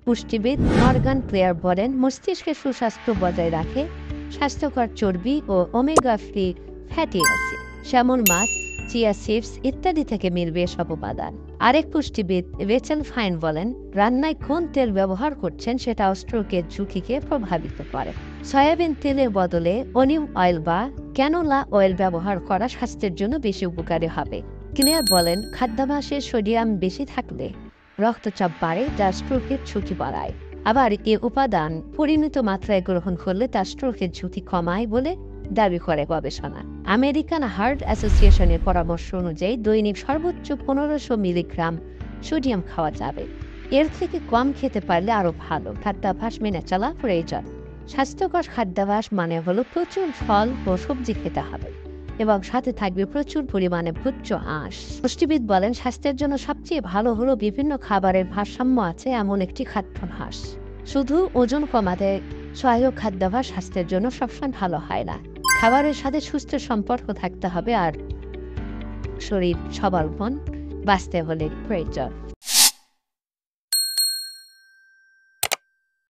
পুষ্টিবিদ Morgan Claire বলেন, মস্তিষ্কের সুস্বাস্থ্য বজায় রাখে স্বাস্থ্যকর চর্বি ও omega three fatty acid, salmon মাছ, চিয়া সিডস ইত্যাদি থেকে মিলবে এসব উপাদান। আরেক পুষ্টিবিদ রেচেল ফাইন বলেন, রান্নায় কোন তেল ব্যবহার করছেন সেটা স্ট্রোকের ঝুঁকিকে প্রভাবিত করে। সয়াবিন তেলের বদলে অলিভ অয়েল বা ক্যানোলা অয়েল ব্যবহার করা স্বাস্থ্যের জন্য বেশি উপকারী হবে। ক্লেয়ার বলেন, খাদ্যাভ্যাসে সোডিয়াম বেশি থাকলে রক্তচাপ বাড়ে, যা স্ট্রোকের ঝুঁকি বাড়ায়। আবার এ উপাদান পরিমিত মাত্রায় গ্রহণ করলে তা স্ট্রোকের ঝুঁকি কমায় বলে দাবি করে গবেষণা। আমেরিকান হার্ট অ্যাসোসিয়েশনের পরামর্শ অনুযায়ী দৈনিক সর্বোচ্চ 1500 মিলিগ্রাম সোডিয়াম খাওয়া যাবে। এর থেকে কম খেতে পারলে আরও ভালো। খাদ্যাভ্যাস মেনে চলা প্রয়োজন। স্বাস্থ্যকর খাদ্যাভ্যাস মানে হলো প্রচুর ফল ও সবজি খেতে হবে এবং সাথে থাকবে প্রচুর পরিমাণে ভোজ্য আঁশ। পুষ্টিবিদ বলেন, স্বাস্থ্যের জন্য সবচেয়ে ভালো হলো বিভিন্ন খাবারের ভারসাম্য আছে এমন একটি খাদ্যাভ্যাস। শুধু ওজন কমাতে সহায়ক খাদ্যাভ্যাস স্বাস্থ্যের জন্য সবসময় ভালো হয় না। খাবারের সাথে সুস্থ সম্পর্ক থাকতে হবে আর শরীর সবল মন বাঁচতে হলে প্রয়োজন।